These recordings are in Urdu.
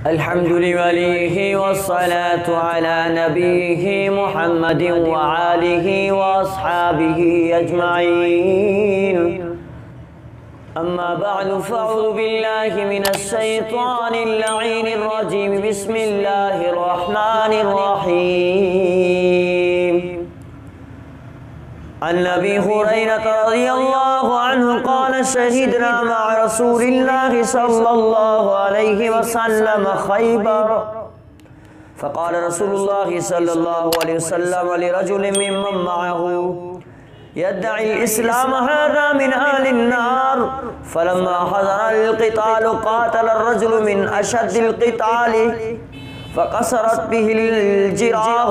الحمد لله والصلاة على نبيه محمد وآله وأصحابه أجمعين. أما بعد فأعوذ بالله من الشيطان اللعين الرجيم. بسم الله الرحمن الرحيم. عن أبي هريرة رضي الله عنه قال شهدنا مع رسول الله صلى الله عليه وسلم خيبر، فقال رسول الله صلى الله عليه وسلم لرجل ممن معه يدعي الإسلام هذا من أهل النار، فلما حضر القتال قاتل الرجل من أشد القتال فقصرت به الجراح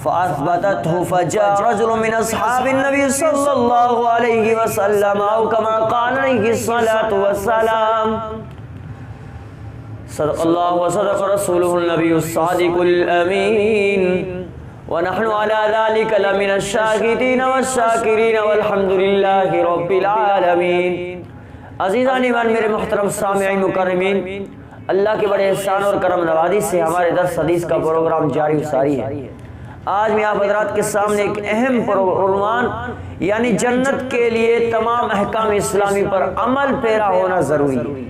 فأثبتته، فجاء رجل من أصحاب النبي صلى الله عليه وسلم أو كما قال عليه الصلاة والسلام. صدق الله وصدق رسوله النبي الصادق الأمين، ونحن على ذلك لمن الشاهدين والشاكرين والحمد لله رب العالمین. عزیزان ایمان، میرے محترم سامعین مکرمین، اللہ کے بڑے احسان اور کرم نوازی سے ہمارے درس حدیث کا پروگرام جاری و ساری ہے. آج میں آپ حضرات کے سامنے ایک اہم عنوان یعنی جنت کے لیے تمام احکام اسلامی پر عمل پیرا ہونا ضروری ہے.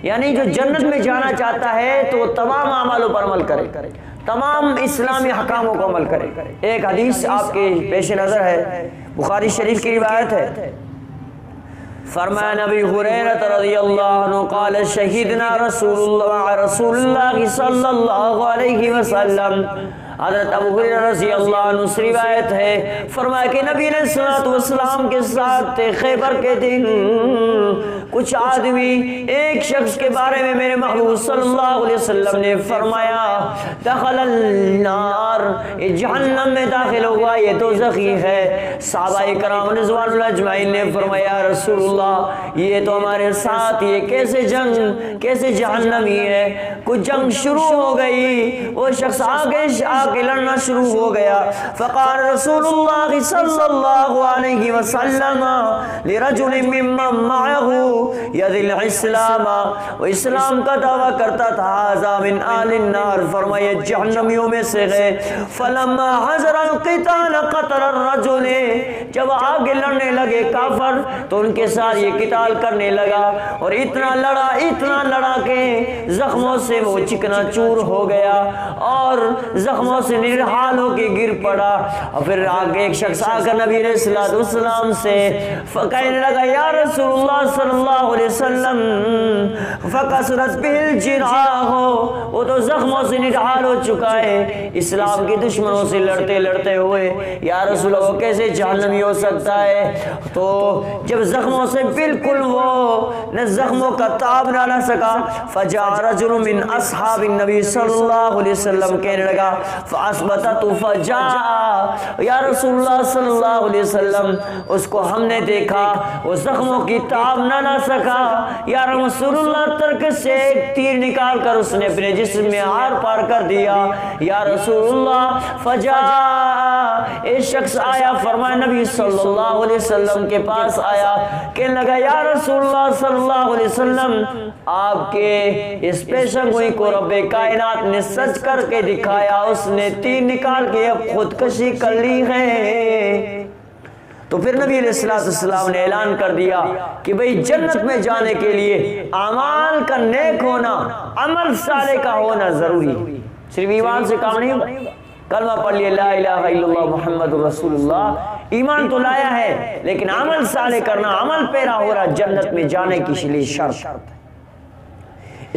یعنی جو جنت میں جانا چاہتا ہے تو وہ تمام اعمالوں پر عمل کرے، تمام اسلامی احکاموں کو عمل کرے. ایک حدیث آپ کے پیش نظر ہے، بخاری شریف کی روایت ہے. فرمایا نبی حریرہ رضی اللہ عنہ قال شہدنا رسول اللہ صلی اللہ علیہ وسلم. حضرت ابو ہریرہ رضی اللہ عنہ سے روایت ہے، فرمایا کہ نبی علیہ الصلوۃ والسلام کے ساتھ خیبر کے دن کچھ آدمی ایک شخص کے بارے میں میرے محبوب صلی اللہ علیہ وسلم نے فرمایا دخل النار، جہنم میں داخل ہوا، یہ دوزخی ہے. صحابہ کرام رضوان اللہ اجمعین نے فرمایا رسول اللہ یہ تو ہمارے ساتھ یہ کیسے جنگ، کیسے جہنمی ہے. کچھ جنگ شروع ہو گئی، وہ شخص آگے کے لڑنا شروع ہو گیا. فقال رسول اللہ صلی اللہ علیہ وسلم لرجل ممن معه یدعی الاسلام، وہ اسلام کا دعویٰ کرتا تھا، ھذا من اہل النار، فرمایا جہنمیوں میں سے ہے. فلما حضر القتال قتل الرجل، جب آگے لڑنے لگے کافر تو ان کے ساتھ یہ قتال کرنے لگا اور اتنا لڑا کہ زخموں سے وہ چکنا چور ہو گیا اور زخموں سے نرحال ہو کے گر پڑا. اور پھر آگے ایک شخص آ کر نبی علیہ السلام سے کہنے لگا یا رسول اللہ صلی اللہ علیہ وسلم فقصرت به الجراح، وہ تو زخموں سے نرحال ہو چکا ہے اسلام کے دشمنوں سے لڑتے ہوئے. یا رسول اللہ وہ کیسے جہنمی ہو سکتا ہے؟ تو جب زخموں سے بالکل وہ نہ زخموں کا تاب نہ لا سکا، فجاء رجل من اصحاب النبی صلی اللہ علیہ وسلم، کہنے لگا فاثبتت، فجاء یا رسول اللہ صلی اللہ علیہ وسلم، اس کو ہم نے دیکھا وہ زخموں کی تاب نہ لا سکا. یا رسول اللہ ترک سے ایک تیر نکال کر اس نے اپنے جسم میں آر پار کر دیا. یا رسول اللہ فجاء، ایک شخص آیا، فرمایا نبی صلی اللہ علیہ وسلم کے پاس آیا، کہنے لگا یا رسول اللہ صلی اللہ علیہ وسلم آپ کے اس پیشن گوئی کو رب کائنات نے سچ کر کے دکھایا، اس نے تیر نکال کے اب خودکشی کر لی ہے. تو پھر نبی علیہ السلام نے اعلان کر دیا کہ بھئی جنت میں جانے کے لیے اعمال کا نیک ہونا، عمل صالح کا ہونا ضروری ہے. صرف ایمان سے کام نہیں ہوگا. کلمہ پڑھ لیے لا الہ الا اللہ محمد رسول اللہ، ایمان تو لایا ہے لیکن عمل صالح کرنا، عمل پیرا ہو رہا جنت میں جانے کی لیے شرط.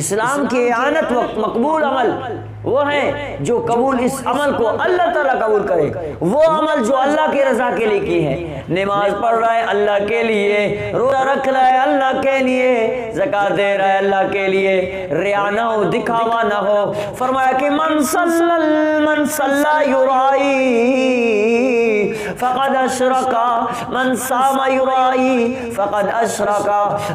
اسلام کی اعانت وقت مقبول عمل وہ ہے جو قبول اس عمل کو اللہ تعالیٰ قبول کرے. وہ عمل جو اللہ کی رضا کے لیے کی ہے، نماز پڑھ رہا ہے اللہ کے لیے، روزہ رکھ رہا ہے اللہ کے لیے، زکوٰۃ دے رہا ہے اللہ کے لیے، ریا نہ ہو، دکھاوا نہ ہو. فرمایا کہ من صلی یرائی فقد اشرک، من صام یرائی فقد اشرک،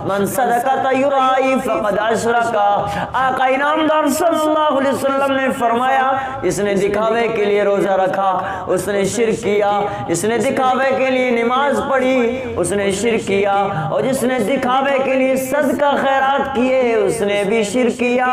من صدقۃ یرائی فقد اشرک۔ آقا انعامدار صلی اللہ علیہ وسلم نے فرمایا اس نے دکھاوے کے لیے روزہ رکھا اس نے شرک کیا، جس نے دکھاوے کے لیے نماز پڑھی اس نے شرک کیا، اور جس نے دکھاوے کے لیے صدقہ خیرات کیے اس نے بھی شرک کیا۔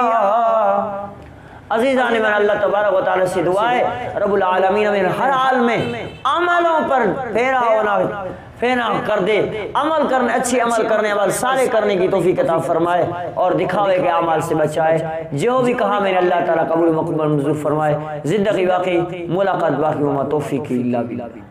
عزیزان من، اللہ تبارک و تعالی سے دعا ہے رب العالمین ہمیں ہر حال میں عملوں پر پھیرا ہونا فینا کر دے، عمل کرنے، اچھے عمل کرنے، عمل سارے کرنے کی توفیق عطا فرمائے اور دکھاوے کے اعمال سے بچائے۔ جو بھی کہا میں نے اللہ تعالیٰ قبول مقبول منظور فرمائے۔ زندگی باقی، ملاقات باقی، وما توفیقی الا باللہ۔